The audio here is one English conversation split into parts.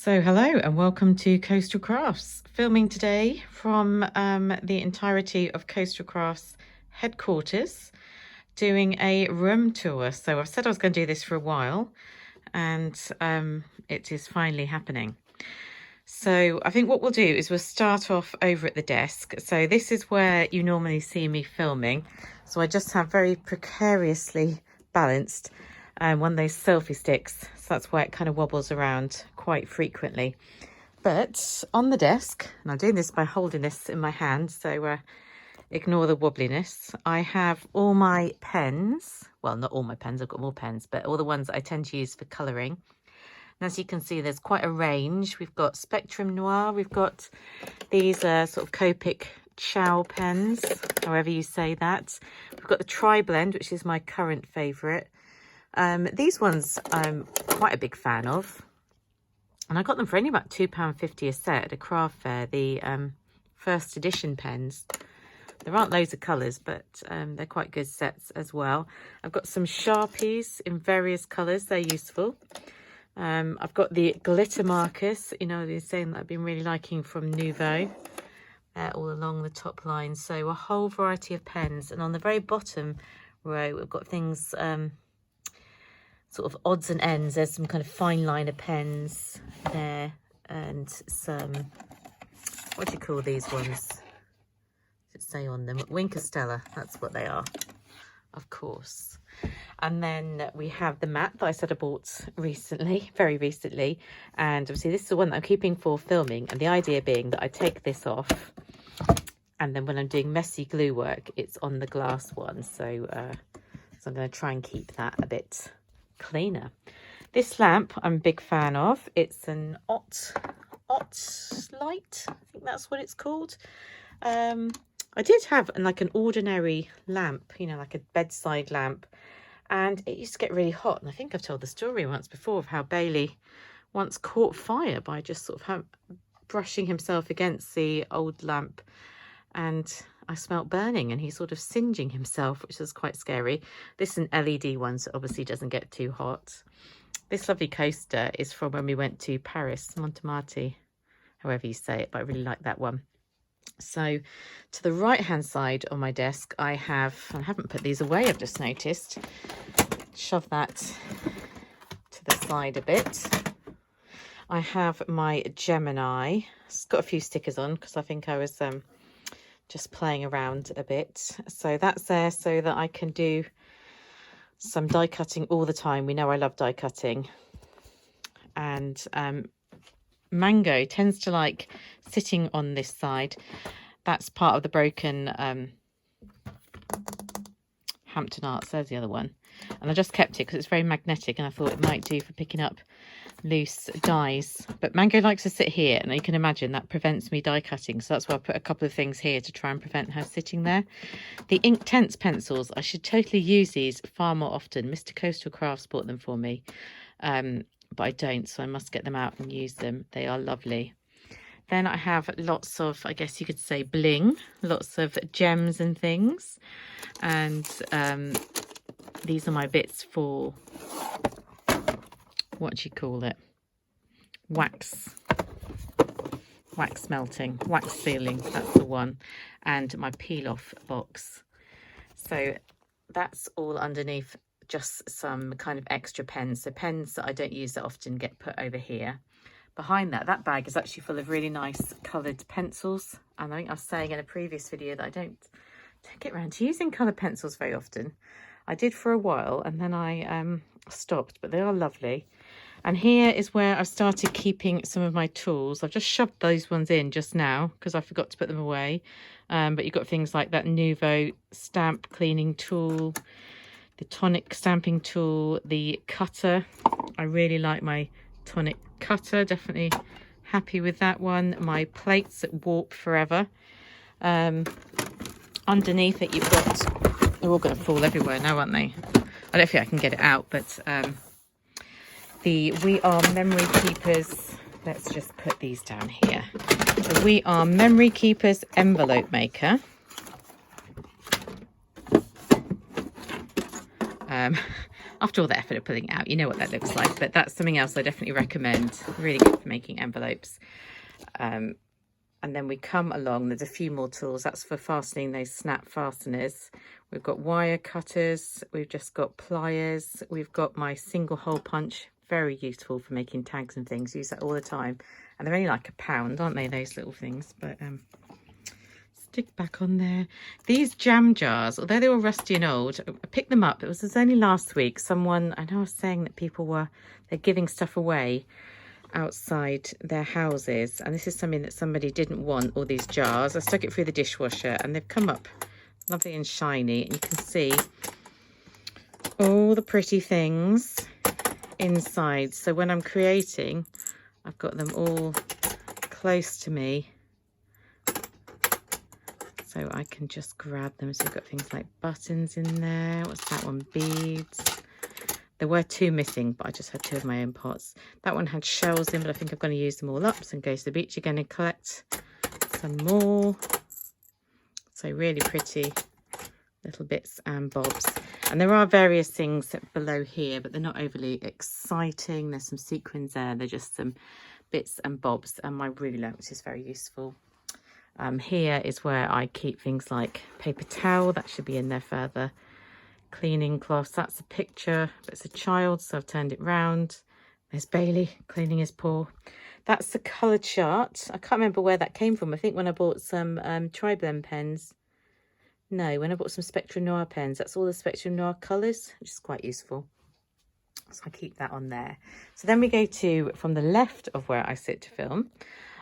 So hello and welcome to Coastal Crafts. Filming today from the entirety of Coastal Crafts headquarters, doing a room tour. So I've said I was going to do this for a while and it is finally happening. So I think what we'll do is we'll start off over at the desk. So this is where you normally see me filming. So I just have very precariously balanced one of those selfie sticks. So that's why it kind of wobbles around quite frequently. But on the desk, and I'm doing this by holding this in my hand, so ignore the wobbliness. I have all my pens. Well, not all my pens, I've got more pens, but all the ones that I tend to use for colouring. And as you can see, there's quite a range. We've got Spectrum Noir, we've got these sort of Copic Chow pens, however you say that. We've got the Tri-Blend, which is my current favourite. These ones I'm quite a big fan of. And I got them for only about £2.50 a set at a craft fair, the first edition pens. There aren't loads of colours, but they're quite good sets as well. I've got some Sharpies in various colours, they're useful. I've got the glitter markers, you know, the same that I've been really liking from Nouveau, all along the top line. So a whole variety of pens. And on the very bottom row, we've got things sort of odds and ends. There's some kind of fine liner pens there and some, what do you call these ones? Does it say on them? Winkostella, that's what they are, of course. And then we have the mat that I said I bought recently, very recently. And obviously this is the one that I'm keeping for filming. And the idea being that I take this off and then when I'm doing messy glue work, it's on the glass one. So, so I'm going to try and keep that a bit cleaner. This lamp I'm a big fan of. It's an Ott light, I think that's what it's called. I did have like an ordinary lamp, you know, like a bedside lamp, and it used to get really hot. And I think I've told the story once before of how Bailey once caught fire by just sort of brushing himself against the old lamp, and I smelt burning and he's sort of singeing himself, which is quite scary. This is an LED one, so obviously doesn't get too hot. This lovely coaster is from when we went to Paris, Montemarti, however you say it, but I really like that one. So to the right hand side on my desk, I haven't put these away, I've just noticed. Shove that to the side a bit. I have my Gemini. It's got a few stickers on because I think I was just playing around a bit. So that's there so that I can do some die cutting all the time. We know I love die cutting. And Mango tends to like sitting on this side. That's part of the broken Hampton Arts. There's the other one. And I just kept it because it's very magnetic and I thought it might do for picking up loose dies. But Mango likes to sit here, and you can imagine that prevents me die cutting. So that's why I put a couple of things here to try and prevent her sitting there. The Inktense pencils, I should totally use these far more often. Mr. Coastal Crafts bought them for me. But I don't, so I must get them out and use them. They are lovely. Then I have lots of, I guess you could say, bling, lots of gems and things. And these are my bits for, what do you call it? Wax melting, wax sealing, that's the one. And my peel off box. So that's all underneath just some kind of extra pens. So pens that I don't use that often get put over here. Behind that bag is actually full of really nice coloured pencils. And I think I was saying in a previous video that I don't get around to using coloured pencils very often. I did for a while and then I stopped, but they are lovely. And here is where I've started keeping some of my tools. I've just shoved those ones in just now because I forgot to put them away. But you've got things like that Nouveau stamp cleaning tool, the tonic stamping tool, the cutter. I really like my tonic cutter, definitely happy with that one. My plates that warp forever. Underneath it you've got, they're all going to fall everywhere now, aren't they? I don't think I can get it out, but the We Are Memory Keepers, let's just put these down here. The We Are Memory Keepers envelope maker. After all the effort of pulling it out, you know what that looks like, but that's something else I definitely recommend. Really good for making envelopes. And then we come along, there's a few more tools. That's for fastening those snap fasteners. We've got wire cutters, we've just got pliers, we've got my single hole punch, very useful for making tags and things. Use that all the time. And they're only like £1, aren't they, those little things? But stick back on there. These jam jars, although they were rusty and old, I picked them up. It was only last week. Someone, I know I was saying that they're giving stuff away outside their houses, and this is something that somebody didn't want, all these jars. I stuck it through the dishwasher and they've come up lovely and shiny, and you can see all the pretty things inside. So when I'm creating, I've got them all close to me, so I can just grab them. So we've got things like buttons in there. What's that one? Beads. There were 2 missing, but I just had 2 of my own pots. That one had shells in, but I think I'm going to use them all up. So I'm going to go to the beach again and collect some more. So really pretty little bits and bobs. And there are various things below here, but they're not overly exciting. There's some sequins there. They're just some bits and bobs, and my ruler, which is very useful. Here is where I keep things like paper towel. That should be in there further. Cleaning cloths. That's a picture, but it's a child, so I've turned it round. There's Bailey cleaning his paw. That's the colour chart. I can't remember where that came from. I think when I bought some Tri-Blend pens. No, when I bought some Spectrum Noir pens. That's all the Spectrum Noir colours, which is quite useful. So I keep that on there. So then we go to, from the left of where I sit to film,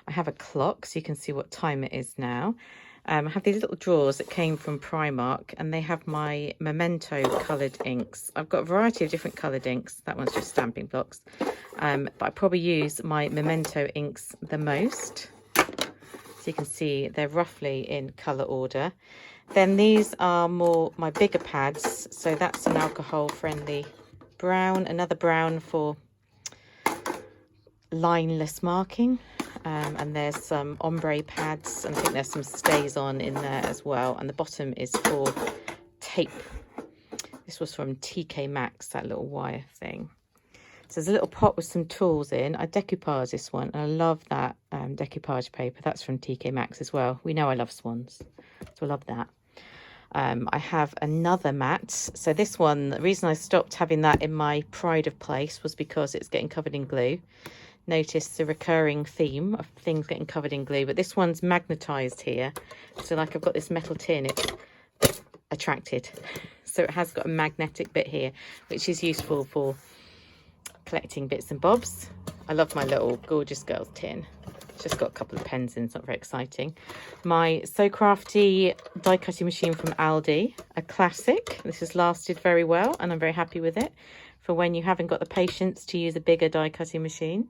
I have a clock, so you can see what time it is now. I have these little drawers that came from Primark, and they have my Memento coloured inks. I've got a variety of different coloured inks. That one's just stamping blocks. But I probably use my Memento inks the most. So you can see they're roughly in colour order. Then these are more my bigger pads. So that's an alcohol-friendly brown, another brown for lineless marking. And there's some ombre pads, and I think there's some stays on in there as well. And the bottom is for tape. This was from TK Maxx, that little wire thing. So there's a little pot with some tools in. I decoupage this one, and I love that decoupage paper. That's from TK Maxx as well. We know I love swans, so I love that. I have another mat. So this one, the reason I stopped having that in my pride of place was because it's getting covered in glue. Notice the recurring theme of things getting covered in glue, but this one's magnetized here. So like I've got this metal tin, it's attracted. So it has got a magnetic bit here, which is useful for collecting bits and bobs. I love my little Gorgeous Girls tin. It's just got a couple of pens in, it's not very exciting. My So Crafty die cutting machine from Aldi, a classic. This has lasted very well, and I'm very happy with it for when you haven't got the patience to use a bigger die cutting machine.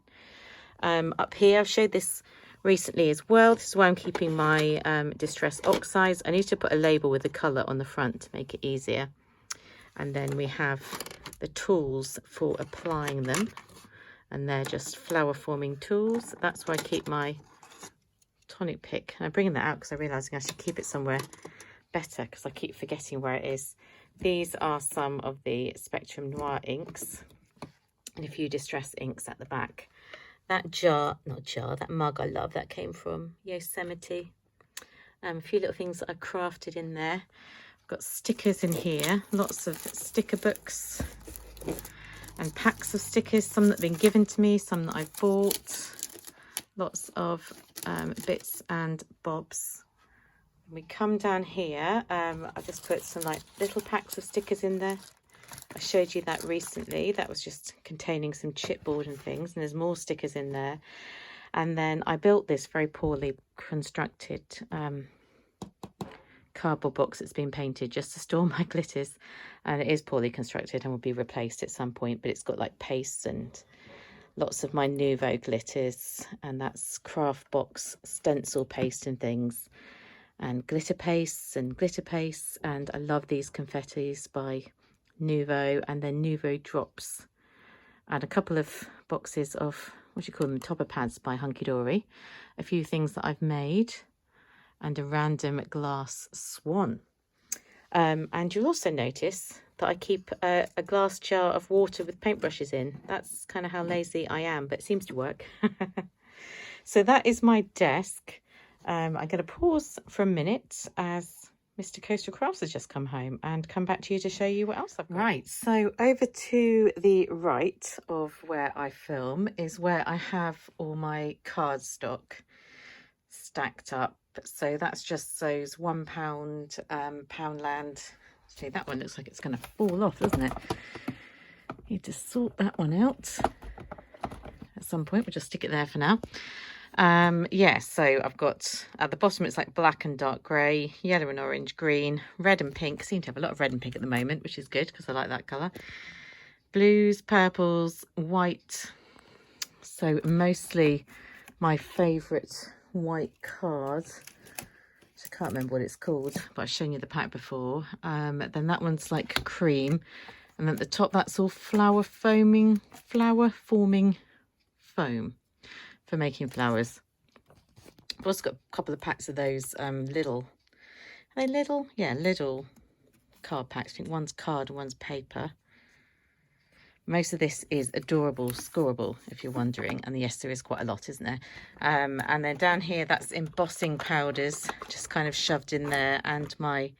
Up here, I've showed this recently as well. This is where I'm keeping my Distress Oxides. I need to put a label with the colour on the front to make it easier. And then we have the tools for applying them, and they're just flower forming tools. That's where I keep my tonic pick. And I'm bringing that out because I'm realising I should keep it somewhere better because I keep forgetting where it is. These are some of the Spectrum Noir inks and a few Distress inks at the back. That that mug I love, that came from Yosemite. A few little things that I crafted in there. I've got stickers in here, lots of sticker books and packs of stickers, some that have been given to me, some that I've bought. Lots of bits and bobs. We come down here, I've just put some like little packs of stickers in there. I showed you that recently. That was just containing some chipboard and things, and there's more stickers in there. And then I built this very poorly constructed cardboard box that's been painted just to store my glitters, and it is poorly constructed and will be replaced at some point, but it's got like paste and lots of my Nouveau glitters, and that's craft box stencil paste and things, and glitter pastes and glitter pastes. And I love these confettis by Nouveau, and then Nouveau drops, and a couple of boxes of, what do you call them, topper pads by Hunky-dory, a few things that I've made, and a random glass swan. And you'll also notice that I keep a glass jar of water with paintbrushes in. That's kind of how lazy I am, but it seems to work. So that is my desk. I'm going to pause for a minute as Mr. Coastal Crafts has just come home and come back to you to show you what else I've got. Right, so over to the right of where I film is where I have all my cardstock stacked up. So that's just those £1 Poundland. See, that one looks like it's going to fall off, doesn't it? Need to sort that one out at some point. We'll just stick it there for now. Yeah, so I've got at the bottom it's like black and dark grey, yellow and orange, green, red and pink. I seem to have a lot of red and pink at the moment, which is good because I like that colour. Blues, purples, white. So mostly my favourite white card. I can't remember what it's called, but I've shown you the pack before. Then that one's like cream, and then at the top that's all flower forming foam for making flowers. I've also got a couple of packs of those little, are they little? Yeah, little card packs. I think one's card and one's paper. Most of this is adorable scoreable, if you're wondering, and yes, there is quite a lot, isn't there? And then down here, that's embossing powders, just kind of shoved in there, and my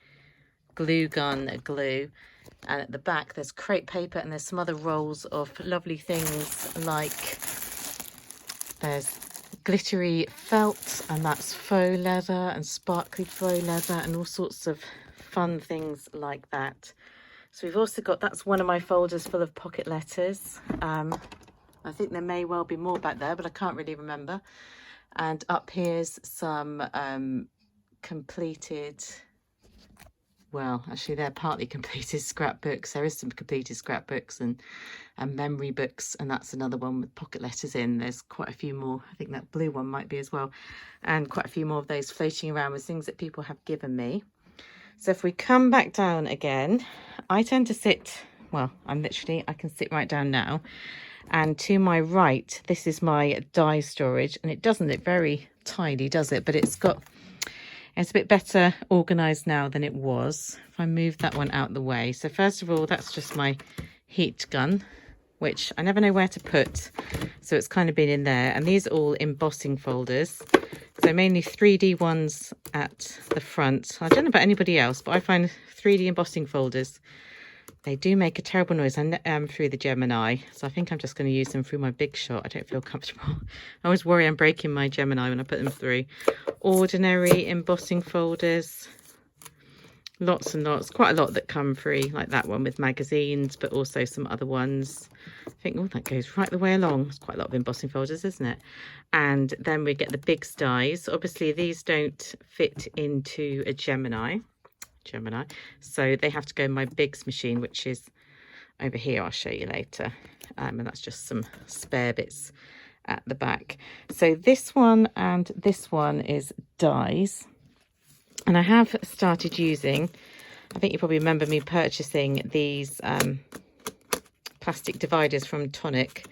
glue gun glue. And at the back, there's crepe paper, and there's some other rolls of lovely things like there's glittery felt, and that's faux leather and sparkly faux leather and all sorts of fun things like that. So we've also got, that's one of my folders full of pocket letters. I think there may well be more back there, but I can't really remember. And up here's some completed, well, actually they're partly completed scrapbooks. There is some completed scrapbooks and memory books, and that's another one with pocket letters in. There's quite a few more. I think that blue one might be as well. And quite a few more of those floating around with things that people have given me. So if we come back down again, I tend to sit, well, I can sit right down now. And to my right, this is my die storage, and it doesn't look very tidy, does it? But it's a bit better organised now than it was. If I move that one out the way. So first of all, that's just my heat gun, which I never know where to put. So it's kind of been in there. And these are all embossing folders. So mainly 3D ones at the front. I don't know about anybody else, but I find 3D embossing folders, they do make a terrible noise through the Gemini. So I think I'm just going to use them through my Big Shot. I don't feel comfortable. I always worry I'm breaking my Gemini when I put them through. Ordinary embossing folders. Lots and lots. Quite a lot that come free, like that one with magazines, but also some other ones. I think, oh, that goes right the way along. It's quite a lot of embossing folders, isn't it? And then we get the big dies. Obviously, these don't fit into a Gemini. So they have to go in my Bigs machine, which is over here. I'll show you later. And that's just some spare bits at the back. So this one and this one is dies. And I have started using, I think you probably remember me purchasing these plastic dividers from Tonic,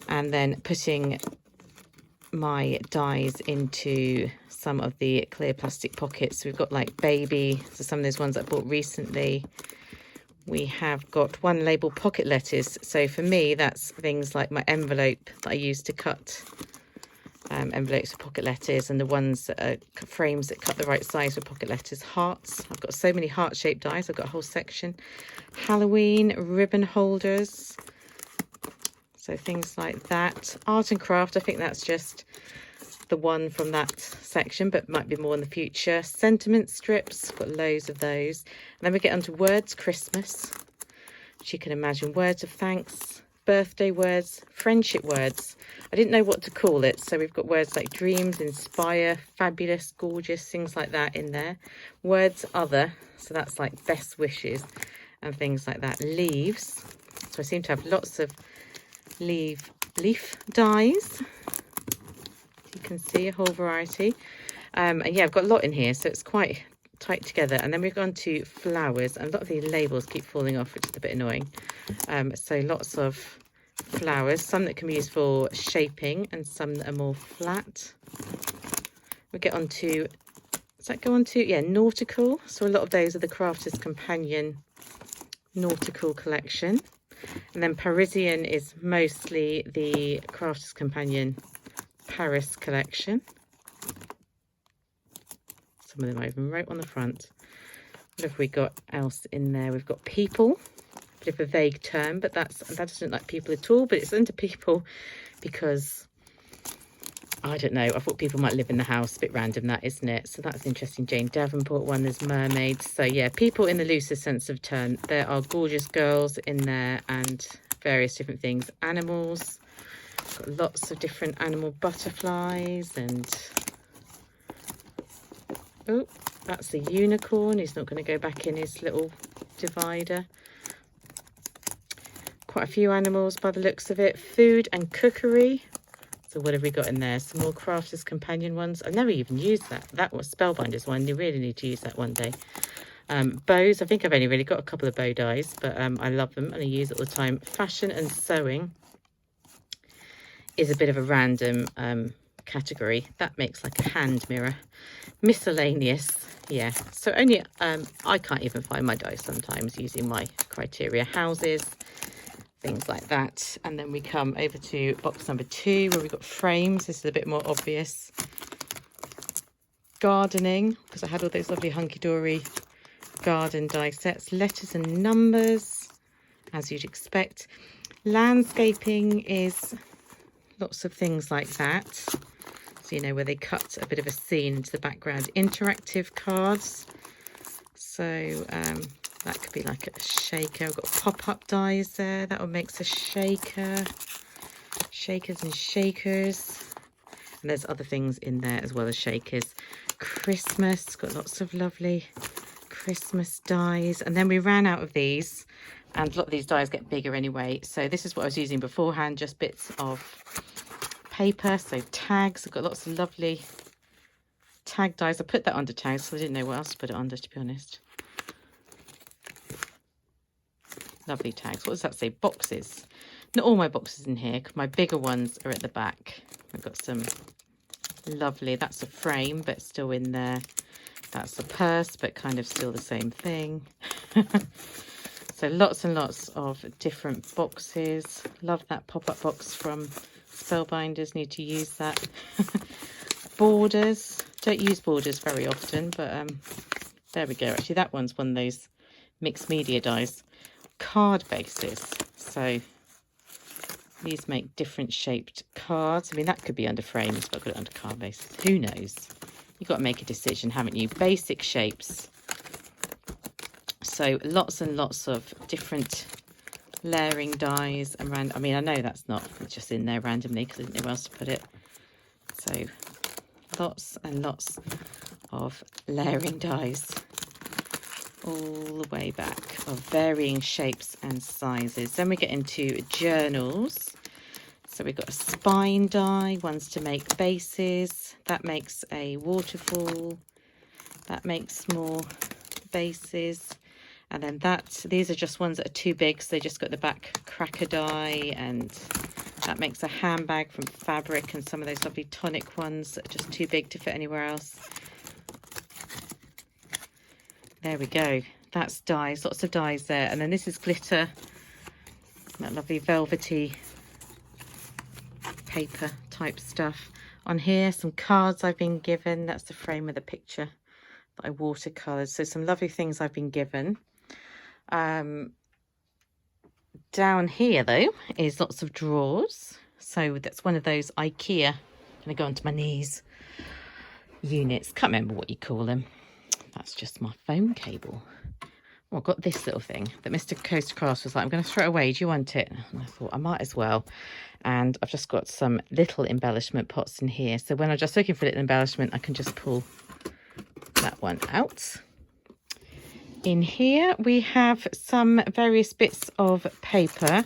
and then putting my dies into some of the clear plastic pockets. So we've got like baby, so some of those ones I bought recently. We have got one label pocket letters. So for me, that's things like my envelope that I use to cut envelopes for pocket letters, and the ones that are frames that cut the right size for pocket letters. Hearts, I've got so many heart-shaped dies. I've got a whole section. Halloween ribbon holders, so things like that. Art and craft, I think that's just the one from that section, but might be more in the future. Sentiment strips, got loads of those. And then we get onto words, Christmas, which you can imagine, words of thanks, birthday words, friendship words. I didn't know what to call it, so we've got words like dreams, inspire, fabulous, gorgeous, things like that in there. Words other, so that's like best wishes and things like that. Leaves, so I seem to have lots of leaf dies. You can see a whole variety. And yeah, I've got a lot in here, so it's quite tight together. And then we've gone to flowers, and a lot of the labels keep falling off, which is a bit annoying. So lots of flowers, some that can be used for shaping and some that are more flat. We get on to, does that go on to, yeah, nautical. So a lot of those are the Crafter's Companion nautical collection. And then Parisian is mostly the Crafter's Companion Paris collection. Some of them I even wrote on the front. What have we got else in there? We've got people. A bit of a vague term, but that doesn't like people at all, but it's under people because I don't know, I thought people might live in the house. A bit random that, isn't it? So that's interesting. Jane Davenport one, there's mermaids. So yeah, people in the loosest sense of term. There are gorgeous girls in there and various different things. Animals, got lots of different animal butterflies and oh, that's the unicorn. He's not going to go back in his little divider. Quite a few animals by the looks of it. Food and cookery. So what have we got in there? Some more Crafter's Companion ones. I've never even used that. That was Spellbinder's one. You really need to use that one day. Bows. I think I've only really got a couple of bow dies, but I love them and I use it all the time. Fashion and sewing is a bit of a random category. That makes like a hand mirror. Miscellaneous. Yeah. So only I can't even find my dies sometimes using my criteria. Houses. Things like that. And then we come over to box number 2 where we've got frames. This is a bit more obvious. Gardening, because I had all those lovely Hunky-dory garden die sets. Letters and numbers, as you'd expect. Landscaping is lots of things like that. So, you know, where they cut a bit of a scene into the background. Interactive cards. So, that could be like a shaker. I've got pop-up dies there. That one makes a shaker. Shakers and shakers. And there's other things in there as well as shakers. Christmas. Got lots of lovely Christmas dies. And then we ran out of these. And a lot of these dies get bigger anyway. So this is what I was using beforehand. Just bits of paper. So tags. I've got lots of lovely tag dies. I put that under tags, so I didn't know what else to put it under, to be honest. Lovely tags. What does that say? Boxes. Not all my boxes in here, because my bigger ones are at the back. I've got some lovely, that's a frame, but still in there. That's a purse, but kind of still the same thing. So lots and lots of different boxes. Love that pop-up box from Spellbinders. Need to use that. Borders. Don't use borders very often, but there we go. Actually, that one's one of those mixed media dies. Card bases. So these make different shaped cards. I mean, that could be under frames, but I've got it under card bases. Who knows? You've got to make a decision, haven't you? Basic shapes. So lots and lots of different layering dies and random. I mean, I know that's not just in there randomly because I didn't know where else to put it. So lots and lots of layering dies all the way back of varying shapes and sizes. Then we get into journals. So we've got a spine die, ones to make bases. That makes a waterfall. That makes more bases. And then these are just ones that are too big, so they just got the back cracker die, and that makes a handbag from fabric, and some of those lovely tonic ones that are just too big to fit anywhere else. There we go. That's dies, lots of dies there. And then this is glitter, that lovely velvety paper type stuff. On here, some cards I've been given. That's the frame of the picture that I watercoloured. So some lovely things I've been given. Down here though is lots of drawers. So that's one of those IKEA, I'm gonna go onto my knees, units. Can't remember what you call them. That's just my phone cable. Oh, I've got this little thing that Mr. Coaster Crafts was like, I'm going to throw it away. Do you want it? And I thought I might as well. And I've just got some little embellishment pots in here. So when I'm just looking for a little embellishment, I can just pull that one out. In here, we have some various bits of paper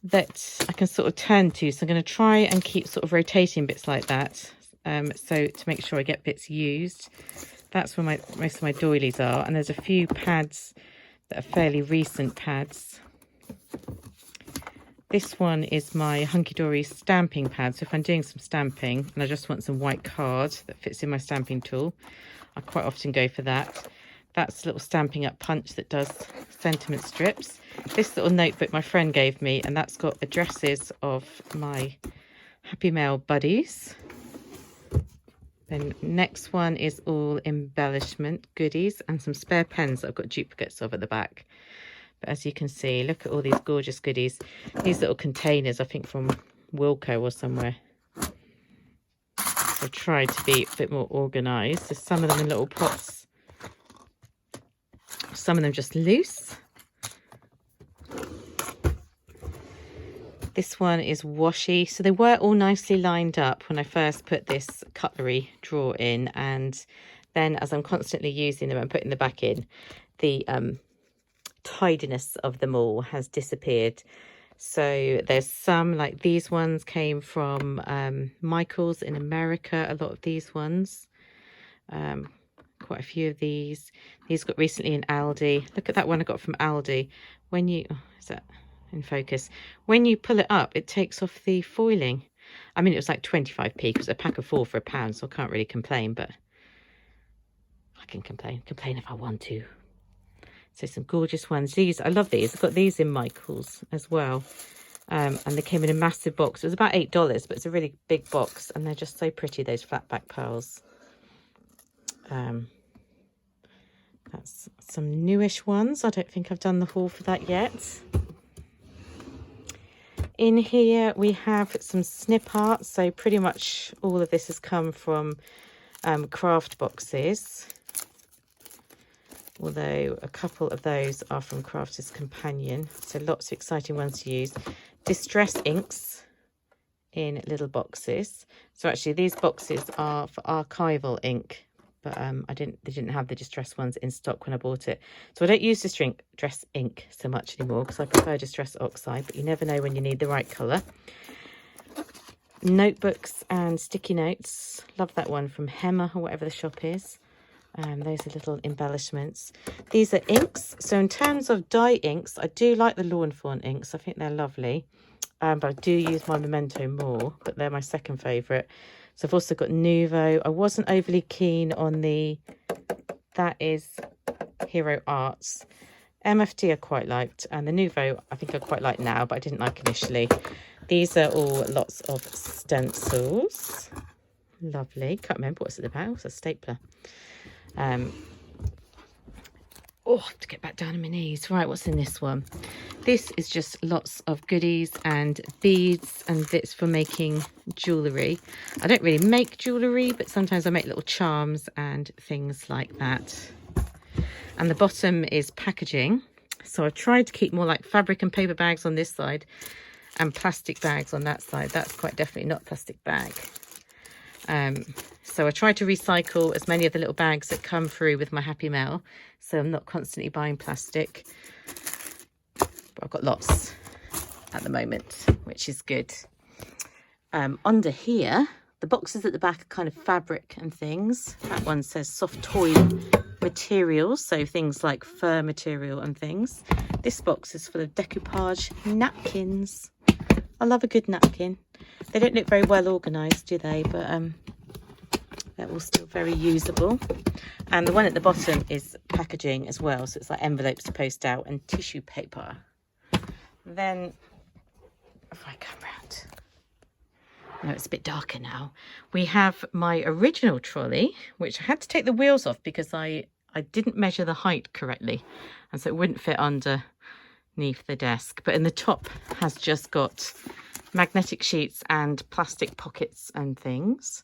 that I can sort of turn to. So I'm going to try and keep sort of rotating bits like that. So to make sure I get bits used. That's where most of my doilies are. And there's a few pads that are fairly recent pads. This one is my Hunky-dory stamping pad. So if I'm doing some stamping and I just want some white card that fits in my stamping tool, I quite often go for that. That's a little Stampin' Up punch that does sentiment strips. This little notebook my friend gave me, and that's got addresses of my Happy Mail buddies. Then next one is all embellishment goodies and some spare pens that I've got duplicates of at the back. But as you can see, look at all these gorgeous goodies. These little containers, I think from Wilko or somewhere. I've tried to be a bit more organised. There's some of them in little pots. Some of them just loose. This one is washi. So they were all nicely lined up when I first put this cutlery drawer in. And then as I'm constantly using them and putting them back in, the tidiness of them all has disappeared. So there's some, like these ones came from Michael's in America, a lot of these ones. Quite a few of these. These got recently in Aldi. Look at that one I got from Aldi. When you, is that in focus? When you pull it up, it takes off the foiling. I mean, it was like 25p because it was a pack of 4 for £1, so I can't really complain, but I can complain if I want to. So some gorgeous ones. These, I love these. I've got these in Michael's as well. And they came in a massive box. It was about $8, but it's a really big box. And they're just so pretty, those flat back pearls. That's some newish ones. I don't think I've done the haul for that yet. In here we have some snip art. So pretty much all of this has come from craft boxes. Although a couple of those are from Crafter's Companion. So lots of exciting ones to use. Distress inks in little boxes. So actually these boxes are for archival ink. But they didn't have the distress ones in stock when I bought it. So I don't use distress ink so much anymore because I prefer distress oxide. But you never know when you need the right colour. Notebooks and sticky notes. Love that one from Hemmer or whatever the shop is. Those are little embellishments. These are inks. So in terms of dye inks, I do like the Lawn Fawn inks. I think they're lovely. But I do use my Memento more. But they're my second favourite. So I've also got Nuvo. I wasn't overly keen on that is Hero Arts. MFT I quite liked. And the Nuvo I think I quite like now, but I didn't like initially. These are all lots of stencils. Lovely. Can't remember what's it about. It's a stapler. Oh, I have to get back down on my knees. Right, what's in this one? This is just lots of goodies and beads and bits for making jewellery. I don't really make jewellery, but sometimes I make little charms and things like that. And the bottom is packaging. So I've tried to keep more like fabric and paper bags on this side and plastic bags on that side. That's quite definitely not a plastic bag. So I try to recycle as many of the little bags that come through with my Happy Mail, so I'm not constantly buying plastic. But I've got lots at the moment, which is good. Under here, the boxes at the back are kind of fabric and things. That one says soft toy materials, so things like fur material and things. This box is full of decoupage napkins. I love a good napkin. They don't look very well organised, do they? But they're all still very usable. And the one at the bottom is packaging as well. So it's like envelopes to post out and tissue paper. Then, if I come round. No, it's a bit darker now. We have my original trolley, which I had to take the wheels off because I didn't measure the height correctly. And so it wouldn't fit underneath the desk. But in the top has just got magnetic sheets and plastic pockets and things.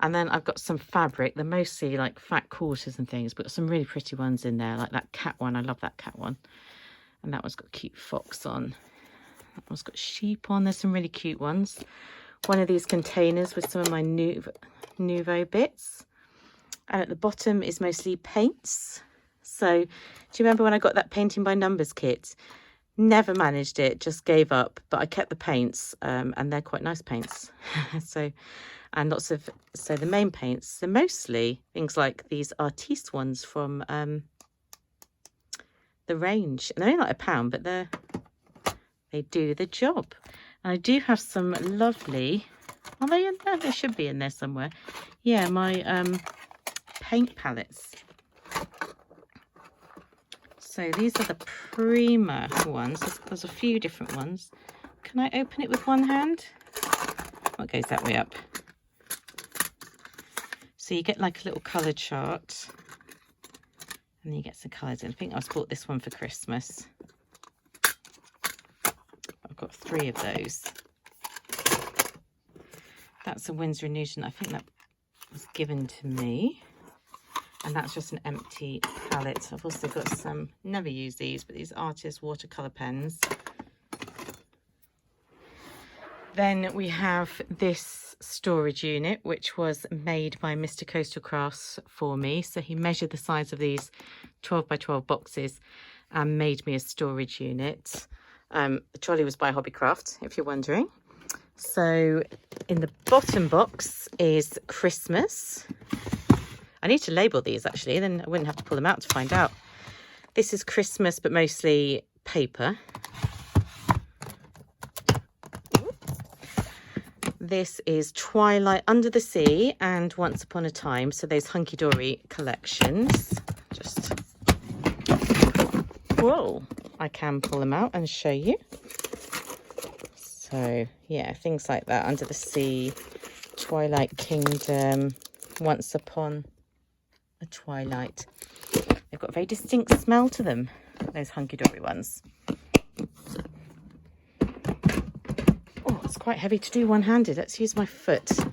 And then I've got some fabric. They're mostly like fat quarters and things, but some really pretty ones in there, like that cat one. I love that cat one. And that one's got a cute fox on. That one's got sheep on. There's some really cute ones. One of these containers with some of my Nuvo bits. And at the bottom is mostly paints. So do you remember when I got that painting by numbers kit? Never managed it, just gave up. But I kept the paints, and they're quite nice paints. So the main paints, they're mostly things like these Artiste ones from the range. And they're only like £1, but they do the job. And I do have some lovely, are they in there? They should be in there somewhere. Yeah, my paint palettes. So these are the Prima ones. There's a few different ones. Can I open it with one hand? What goes that way up? So you get like a little colour chart. And then you get some colours in. I think I bought this one for Christmas. I've got 3 of those. That's a Winsor & Newton. I think that was given to me. And that's just an empty palette. I've also got some, never use these, but these artist watercolour pens. Then we have this storage unit, which was made by Mr. Coastal Crafts for me. So he measured the size of these 12 by 12 boxes and made me a storage unit. The trolley was by Hobbycraft, if you're wondering. So in the bottom box is Christmas. I need to label these actually, then I wouldn't have to pull them out to find out. This is Christmas, but mostly paper. This is Twilight, Under the Sea, and Once Upon a Time. So those Hunky-dory collections. Just, whoa, I can pull them out and show you. So yeah, things like that. Under the Sea, Twilight Kingdom, Once Upon a Twilight. They've got a very distinct smell to them, those Hunky-dory ones. Oh, it's quite heavy to do one-handed. Let's use my foot to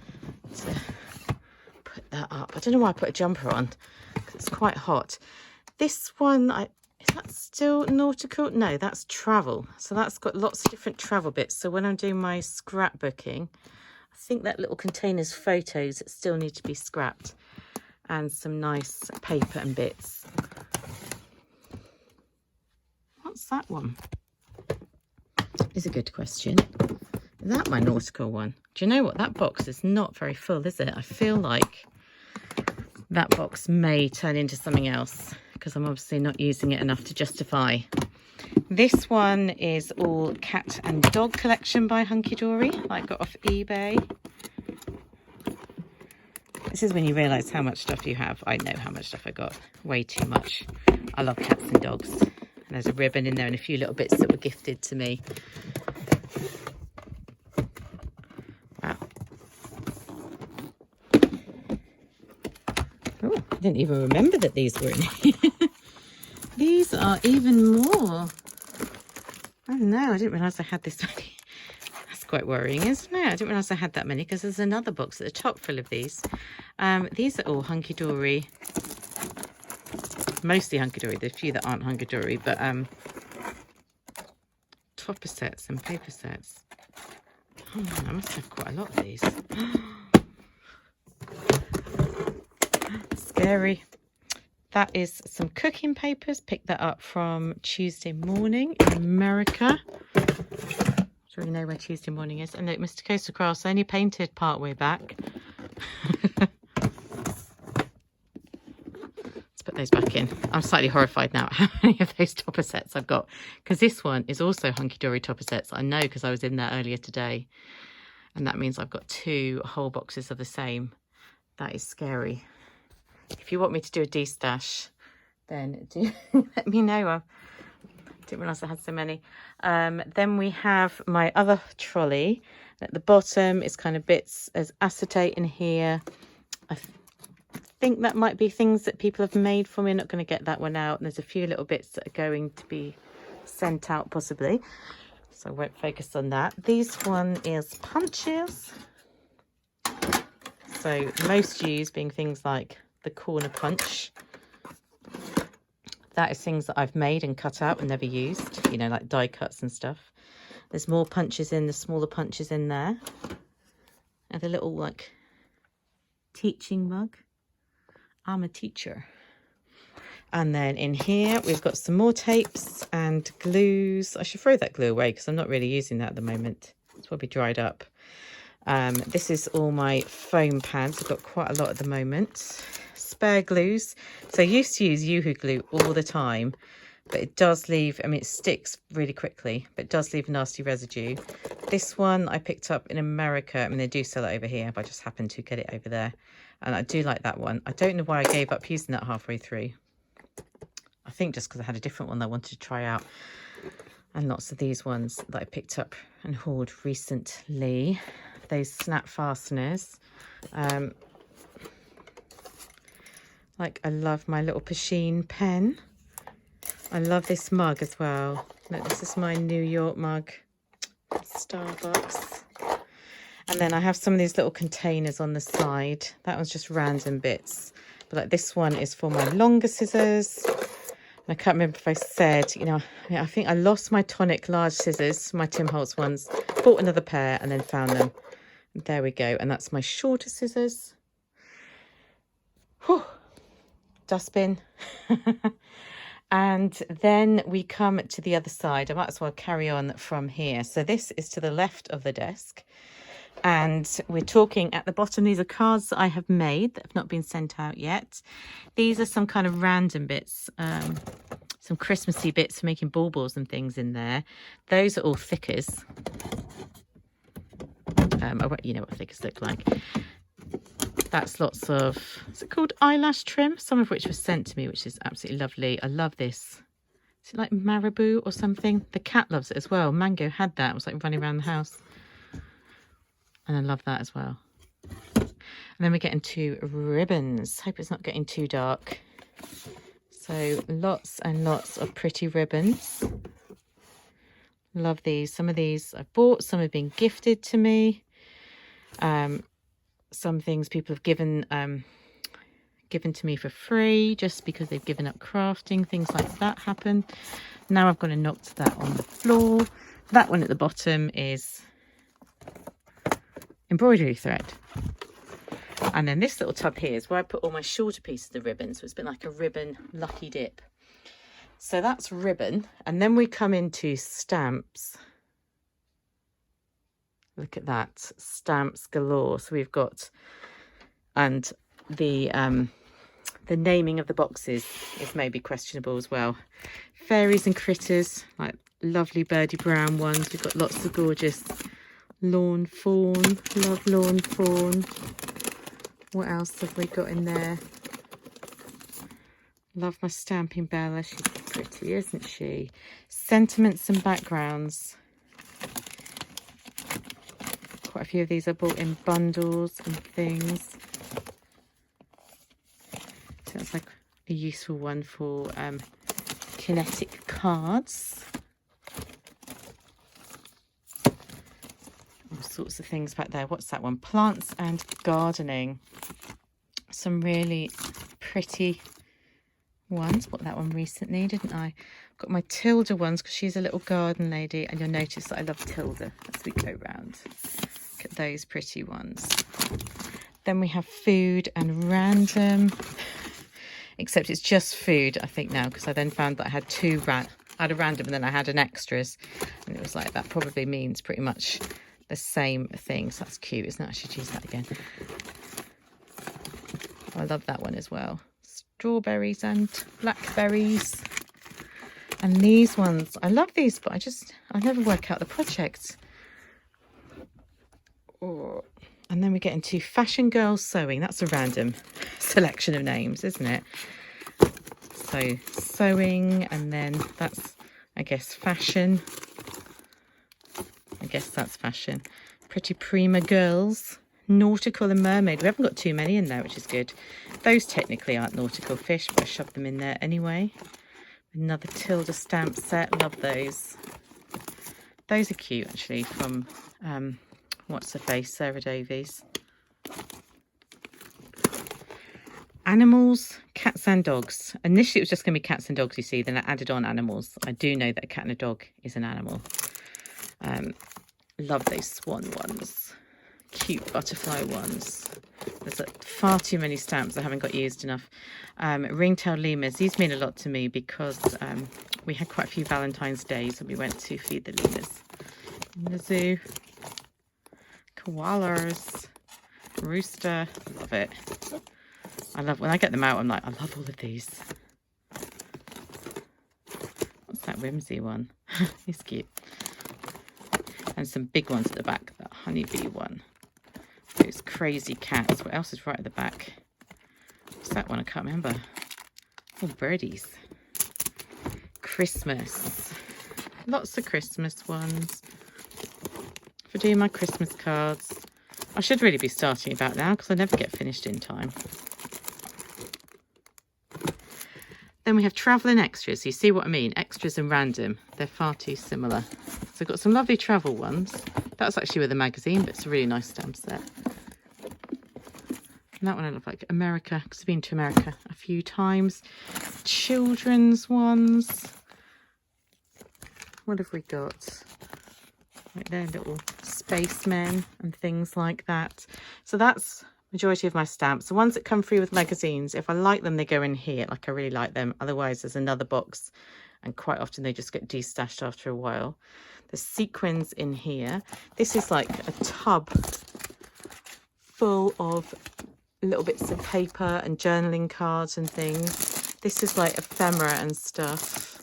put that up. I don't know why I put a jumper on, because it's quite hot. This one, is that still nautical? No, that's travel. So that's got lots of different travel bits. So when I'm doing my scrapbooking, I think that little container's photos that still need to be scrapped. And some nice paper and bits. What's that one? Is a good question. Is that my nautical one? Do you know what? That box is not very full, is it? I feel like that box may turn into something else because I'm obviously not using it enough to justify. This one is all cat and dog collection by Hunky-dory. I got off eBay. This is when you realise how much stuff you have. I know how much stuff I got. Way too much. I love cats and dogs. And there's a ribbon in there and a few little bits that were gifted to me. Wow. Oh, I didn't even remember that these were in here. These are even more. Oh no, I didn't realise I had this many. That's quite worrying, isn't it? I didn't realise I had that many because there's another box at the top full of these. These are all Hunky-dory. Mostly Hunky-dory. There's a few that aren't Hunky-dory, but topper sets and paper sets. Oh man, I must have quite a lot of these. Scary. That is some cooking papers. Picked that up from Tuesday Morning in America. Do you know where Tuesday Morning is? And look, Mr. Coastal Crafts only painted part way back. Let's put those back in. I'm slightly horrified now at how many of those topper sets I've got, because this one is also Hunky-dory topper sets. I know because I was in there earlier today, and that means I've got 2 whole boxes of the same. That is scary. If you want me to do a de-stash, then do let me know. I didn't realise I had so many. Then we have my other trolley. At the bottom is kind of bits as acetate in here. I think that might be things that people have made for me. I'm not going to get that one out. And there's a few little bits that are going to be sent out possibly. So I won't focus on that. This one is punches. So most used being things like the corner punch. That is things that I've made and cut out and never used, you know, like die cuts and stuff. There's more punches in, the smaller punches in there. And a little like teaching mug. I'm a teacher. And then in here we've got some more tapes and glues. I should throw that glue away because I'm not really using that at the moment. It's probably dried up. This is all my foam pads. I've got quite a lot at the moment. Spare glues. So I used to use Yoo-hoo glue all the time, but it does leave, I mean, it sticks really quickly, but it does leave nasty residue. This one I picked up in America. I mean, they do sell it over here, but I just happened to get it over there. And I do like that one. I don't know why I gave up using that halfway through. I think just because I had a different one that I wanted to try out. And lots of these ones that I picked up and hauled recently. Those snap fasteners. Like, I love my little Pasheen pen. I love this mug as well. Look, this is my New York mug. Starbucks. And then I have some of these little containers on the side. That one's just random bits. But like this one is for my longer scissors. And I can't remember if I said, you know, I think I lost my tonic large scissors, my Tim Holtz ones. Bought another pair and then found them. There we go. And that's my shorter scissors. Whew. Dustbin. And then we come to the other side. I might as well carry on from here. So this is to the left of the desk. And we're talking at the bottom. These are cards that I have made that have not been sent out yet. These are some kind of random bits, some Christmassy bits for making baubles and things in there. Those are all thickers. You know what thickers look like. That's lots of, is it called eyelash trim? Some of which was sent to me, which is absolutely lovely. I love this. Is it like marabou or something? The cat loves it as well. Mango had that. It was like running around the house. And I love that as well. And then we get into ribbons. Hope it's not getting too dark. So lots and lots of pretty ribbons. Love these. Some of these I've bought. Some have been gifted to me. Some things people have given to me for free just because they've given up crafting. Things like that happen. Now I've got to knock that on the floor. That one at the bottom is embroidery thread. And then this little tub here is where I put all my shorter pieces of ribbon. So it's been like a ribbon lucky dip. So that's ribbon. And then we come into stamps. Look at that, stamps galore. So we've got, and the naming of the boxes is maybe questionable as well. Fairies and critters, like lovely birdie brown ones. We've got lots of gorgeous lawn fawn, love lawn fawn. What else have we got in there? Love my Stamping Bella, she's pretty, isn't she? Sentiments and backgrounds. Quite a few of these I bought in bundles and things. So that's like a useful one for kinetic cards. All sorts of things back there. What's that one? Plants and gardening. Some really pretty ones. Bought that one recently, didn't I? Got my Tilda ones because she's a little garden lady, and you'll notice that I love Tilda as we go round. Look at those pretty ones. Then we have food and random, except it's just food, I think now, because I then found that I had I had a random and then I had an extras, and it was like that probably means pretty much the same thing. So that's cute, isn't it? I should use that again. Oh, I love that one as well. Strawberries and blackberries. And these ones, I love these, but I never work out the project. Oh. And then we get into Fashion Girls Sewing. That's a random selection of names, isn't it? So sewing, and then that's, I guess, fashion. I guess that's fashion. Pretty Prima Girls. Nautical and Mermaid. We haven't got too many in there, which is good. Those technically aren't nautical fish, but I shoved them in there anyway. Another Tilda stamp set. Love those. Those are cute, actually, from what's her face, Sarah Davies. Animals, cats and dogs. Initially it was just going to be cats and dogs, you see, then I added on animals. I do know that a cat and a dog is an animal. Love those swan ones. Cute butterfly ones. There's far too many stamps I haven't got used enough. Ringtail lemurs. These mean a lot to me because we had quite a few Valentine's days when we went to feed the lemurs in the zoo. Koalas. Rooster. Love it. I love when I get them out, I'm like, I love all of these. What's that whimsy one? He's cute. And some big ones at the back. That honeybee one. Those crazy cats. What else is right at the back? What's that one? I can't remember. Oh, birdies. Christmas. Lots of Christmas ones for doing my Christmas cards. I should really be starting about now because I never get finished in time. Then we have travel and extras. You see what I mean? Extras and random. They're far too similar. So I've got some lovely travel ones. That's actually with a magazine, but it's a really nice stamp set. And that one I love, like America, because I've been to America a few times. Children's ones. What have we got? Right there, little spacemen and things like that. So that's majority of my stamps. The ones that come free with magazines, if I like them, they go in here. Like I really like them. Otherwise, there's another box, and quite often they just get destashed after a while. There's sequins in here. This is like a tub full of little bits of paper and journaling cards and things. This is like ephemera and stuff.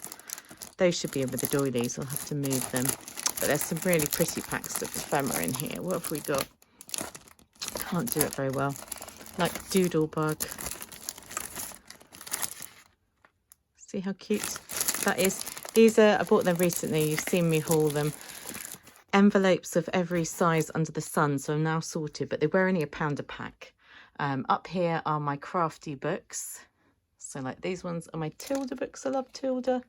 Those should be in with the doilies. I'll have to move them. But there's some really pretty packs of ephemera in here. What have we got? Can't do it very well. Like Doodlebug. See how cute that is? These are, I bought them recently. You've seen me haul them. Envelopes of every size under the sun. So I'm now sorted, but they were only £1 a pack. Up here are my crafty books. So like these ones are my Tilda books. I love Tilda.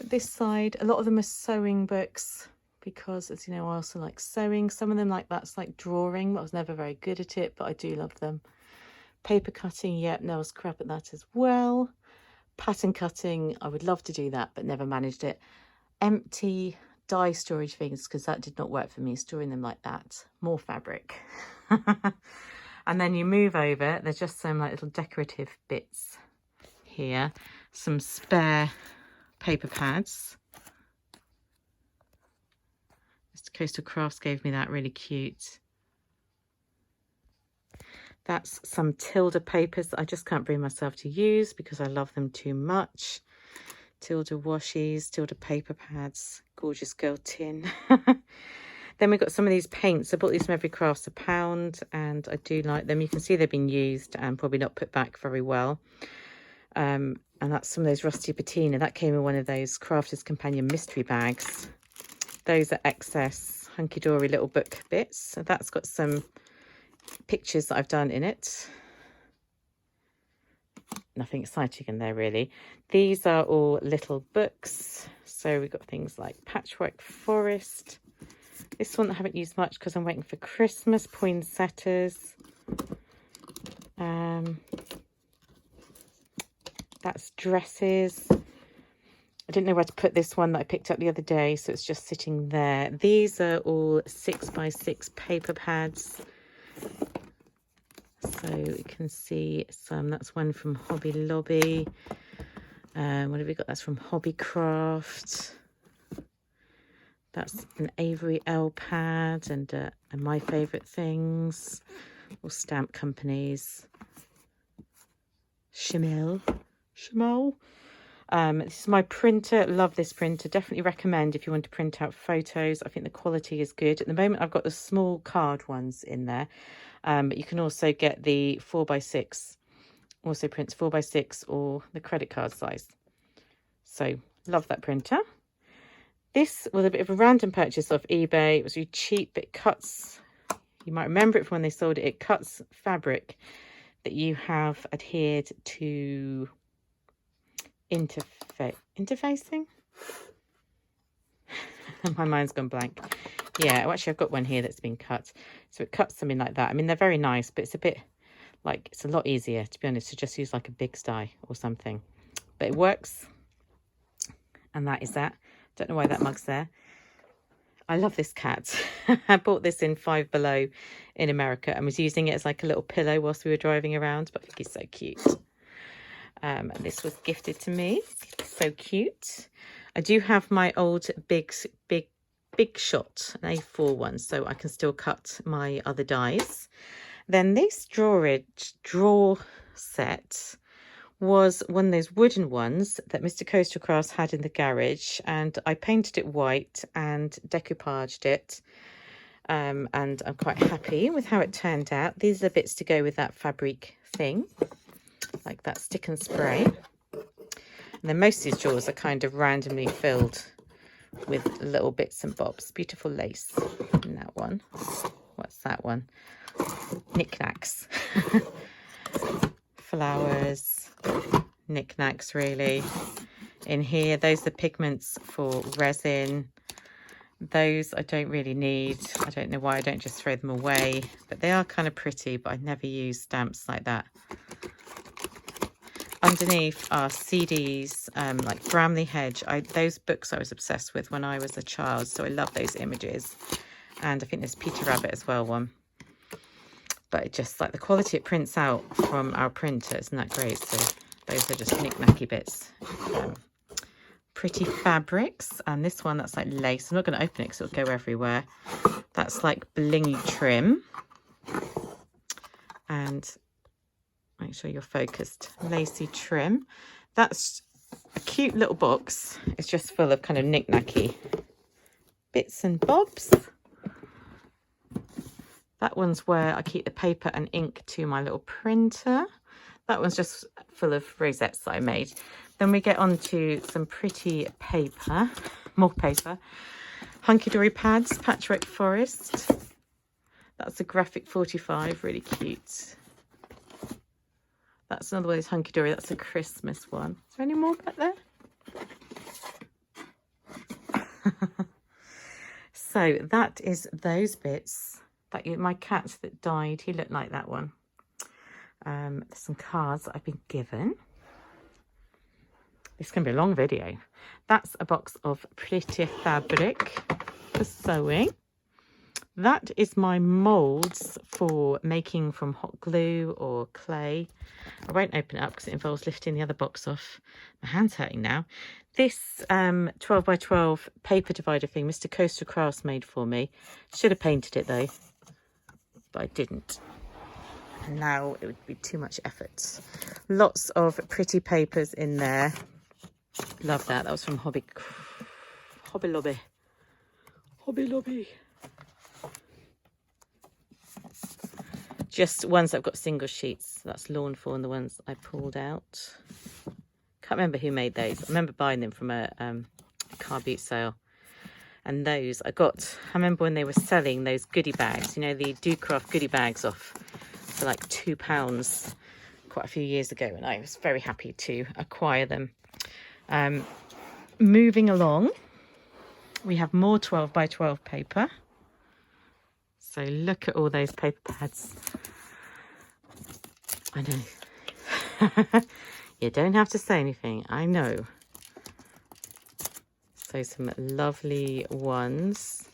This side, a lot of them are sewing books because, as you know, I also like sewing. Some of them like that's like drawing. I was never very good at it, but I do love them. Paper cutting, yeah, no, I was crap at that as well. Pattern cutting, I would love to do that, but never managed it. Empty dye storage things, because that did not work for me, storing them like that. More fabric. And then you move over, there's just some like little decorative bits here. Some spare paper pads. Mr. Coastal Crafts gave me that, really cute. That's some Tilda papers that I just can't bring myself to use because I love them too much. Tilda washies, Tilda paper pads, gorgeous girl tin. Then we've got some of these paints. I bought these from Every Crafts £1 and I do like them. You can see they've been used and probably not put back very well. And that's some of those rusty patina. That came in one of those Crafter's Companion mystery bags. Those are excess Hunky-dory little book bits. So that's got some pictures that I've done in it. Nothing exciting in there really. These are all little books. So we've got things like Patchwork Forest. This one I haven't used much because I'm waiting for Christmas. Poinsettias. That's dresses. I didn't know where to put this one that I picked up the other day, so it's just sitting there. These are all 6x6 paper pads. So you can see some. That's one from Hobby Lobby. What have we got? That's from Hobbycraft. That's an Avery L pad and My Favourite Things. Or stamp companies. Schimel. This is my printer. Love this printer. Definitely recommend if you want to print out photos. I think the quality is good. At the moment I've got the small card ones in there, but you can also get the 4x6. Also prints 4x6 or the credit card size. So love that printer. This was a bit of a random purchase off eBay. It was really cheap. It cuts, you might remember it from when they sold it. It cuts fabric that you have adhered to interfacing. My mind's gone blank. Yeah, well, actually I've got one here that's been cut. So it cuts something like that. I mean, they're very nice, but it's a bit like, it's a lot easier, to be honest, to just use like a big sty or something. But it works. And that is that. Don't know why that mug's there. I love this cat. I bought this in Five Below in America and was using it as like a little pillow whilst we were driving around, but I think he's so cute. This was gifted to me. So cute. I do have my old big shot, an A4 one, so I can still cut my other dies. Then this drawer set was one of those wooden ones that Mr. Coastal Crafts had in the garage, and I painted it white and decoupaged it, and I'm quite happy with how it turned out. These are the bits to go with that fabric thing, like that stick and spray. And then most of these drawers are kind of randomly filled with little bits and bobs. Beautiful lace in that one. What's that one? Knickknacks. Flowers, knickknacks really. In here, those are the pigments for resin. Those I don't really need. I don't know why I don't just throw them away, but they are kind of pretty, but I never use stamps like that. Underneath are CDs, like Bramley Hedge. Those books I was obsessed with when I was a child, so I love those images. And I think there's Peter Rabbit as well, one. But it just, like, the quality it prints out from our printer isn't that great. So those are just knick-knacky bits. Pretty fabrics. And this one, that's like lace. I'm not going to open it because it'll go everywhere. That's like blingy trim. And make sure you're focused. Lacy trim. That's a cute little box. It's just full of kind of knick-knacky bits and bobs. That one's where I keep the paper and ink to my little printer. That one's just full of rosettes that I made. Then we get on to some pretty paper, more paper. Hunky-dory pads, Patchwork Forest. That's a graphic 45, really cute. That's another one of those Hunky-dory, that's a Christmas one. Is there any more back there? So that is those bits. My cat that died, he looked like that one. There's some cards that I've been given. This can be a long video. That's a box of pretty fabric for sewing. That is my moulds for making from hot glue or clay. I won't open it up because it involves lifting the other box off. My hand's hurting now. This 12 by 12 paper divider thing Mr. Coastal Crafts made for me. Should have painted it though, but I didn't. And now it would be too much effort. Lots of pretty papers in there. Love that. That was from Hobby Lobby. Hobby Lobby. Just ones that have got single sheets. That's Lawn Fawn, the ones I pulled out. Can't remember who made those. I remember buying them from a car boot sale. And those I got, I remember when they were selling those goodie bags, you know, the Do Craft goodie bags off for like £2 quite a few years ago. And I was very happy to acquire them. Moving along, we have more 12 by 12 paper. So look at all those paper pads. I know. You don't have to say anything. I know. So some lovely ones.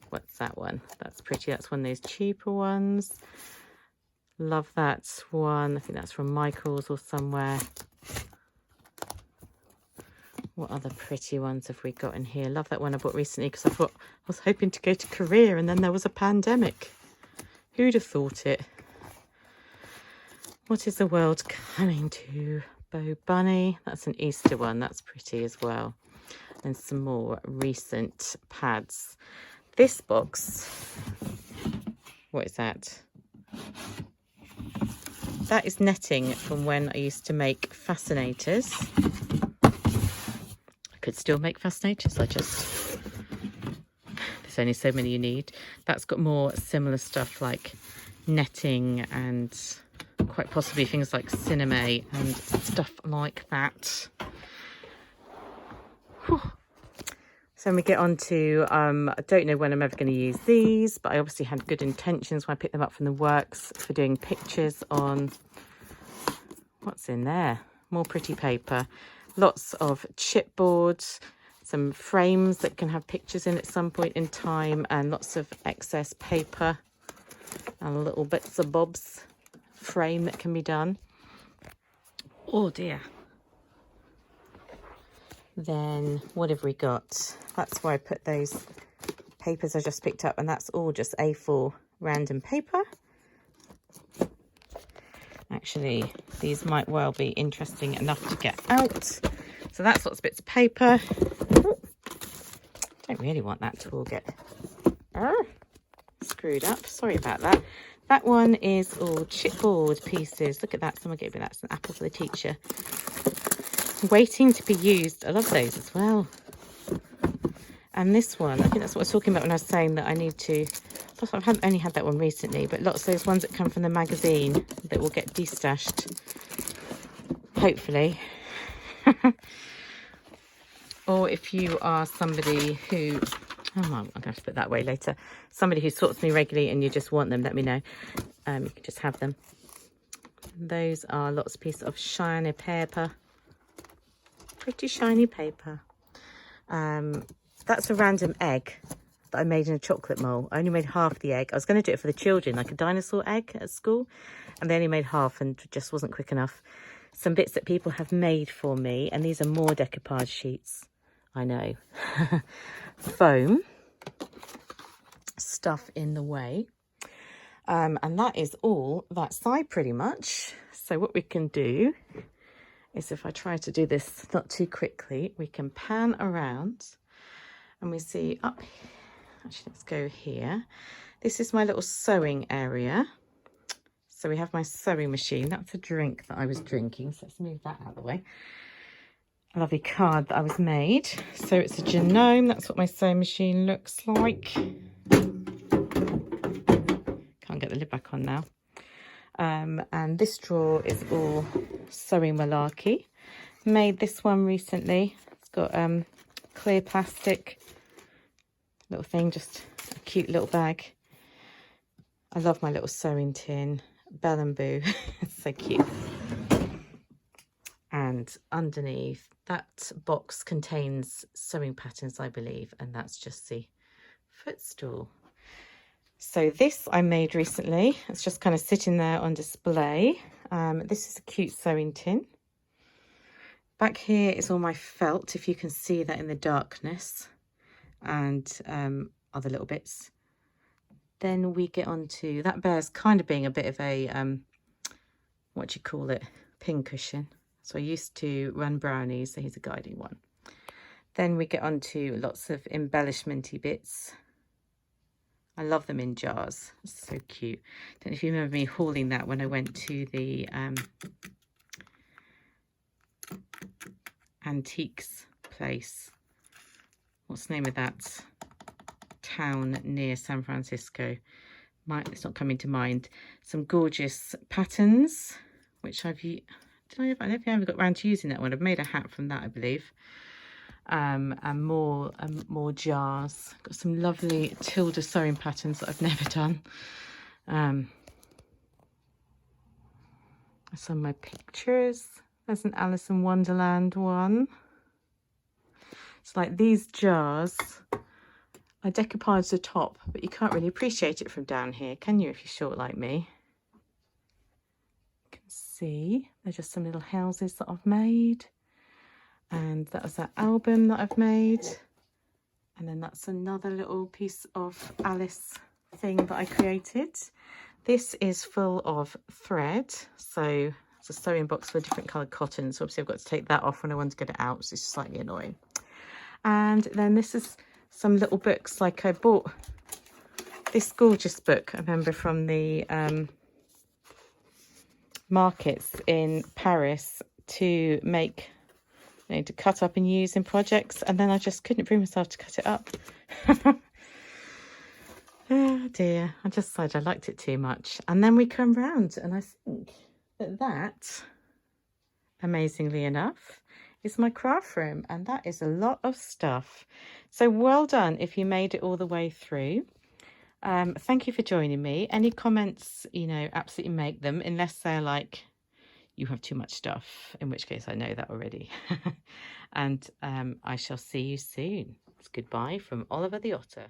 What's that one? That's pretty. That's one of those cheaper ones. Love that one. I think that's from Michael's or somewhere. What other pretty ones have we got in here? Love that one I bought recently because I thought I was hoping to go to Korea and then there was a pandemic. Who'd have thought it? What is the world coming to? Bo Bunny. That's an Easter one. That's pretty as well. And some more recent pads. This box, what is that? That is netting from when I used to make fascinators. Could still make fascinators. There's only so many you need. That's got more similar stuff like netting and quite possibly things like cinema and stuff like that. Whew. So when we get on to, I don't know when I'm ever going to use these, but I obviously had good intentions when I picked them up from the works for doing pictures on, what's in there? More pretty paper. Lots of chipboards, some frames that can have pictures in at some point in time, and lots of excess paper and little bits of bobs frame that can be done. Oh dear. Then what have we got? That's where I put those papers I just picked up, and that's all just A4 random paper. Actually, these might well be interesting enough to get out. So that's lots of bits of paper. Ooh, don't really want that to all get screwed up. Sorry about that. That one is all chipboard pieces. Look at that. Someone gave me that. It's an apple for the teacher. waiting to be used. I love those as well. And this one, I think that's what I was talking about when I was saying that I need to, I've only had that one recently, but lots of those ones that come from the magazine that will get destashed, hopefully. Or if you are somebody who, oh, I'm going to have to put that way later, somebody who sorts me regularly and you just want them, let me know. You can just have them. Those are lots of pieces of shiny paper. Pretty shiny paper. That's a random egg that I made in a chocolate mold. I only made half the egg. I was going to do it for the children, like a dinosaur egg at school, and they only made half and just wasn't quick enough. Some bits that people have made for me, and these are more decoupage sheets. I know. Foam. Stuff in the way. And that is all that side pretty much. So what we can do is, if I try to do this not too quickly, we can pan around and we see up, actually let's go here. This is my little sewing area. So we have my sewing machine. That's a drink that I was drinking. So let's move that out of the way. A lovely card that I was made. So it's a genome. That's what my sewing machine looks like. Can't get the lid back on now. And this drawer is all sewing malarkey. Made this one recently. It's got clear plastic little thing, just a cute little bag. I love my little sewing tin. Belle and Boo. It's so cute. And underneath, that box contains sewing patterns, I believe, and that's just the footstool. So this I made recently. It's just kind of sitting there on display. This is a cute sewing tin. Back here is all my felt, if you can see that in the darkness, and other little bits. Then we get on to, that bears kind of being a bit of a, what do you call it, pin cushion. So I used to run brownies, so here's a guiding one. Then we get on to lots of embellishment-y bits. I love them in jars. It's so cute. Don't know if you remember me hauling that when I went to the antiques place. What's the name of that town near San Francisco? It's not coming to mind. Some gorgeous patterns, which I don't know if I ever got around to using that one. I've made a hat from that, I believe. And more jars. Got some lovely Tilda sewing patterns that I've never done. Some of my pictures. There's an Alice in Wonderland one. It's like these jars. I decoupage the top, but you can't really appreciate it from down here, can you, if you're short like me? You can see they're just some little houses that I've made. And that was that album that I've made. And then that's another little piece of Alice thing that I created. This is full of thread. So it's a sewing box for different coloured cotton. So obviously I've got to take that off when I want to get it out. So it's slightly annoying. And then this is some little books. Like I bought this gorgeous book, I remember, from the markets in Paris to make, to cut up and use in projects, and then I just couldn't bring myself to cut it up. Oh dear, I just decided I liked it too much. And then we come round and I think that amazingly enough, is my craft room, and that is a lot of stuff. So well done if you made it all the way through. Thank you for joining me. Any comments, absolutely make them, unless they're like, you have too much stuff, in which case I know that already. And I shall see you soon. It's goodbye from Oliver the Otter.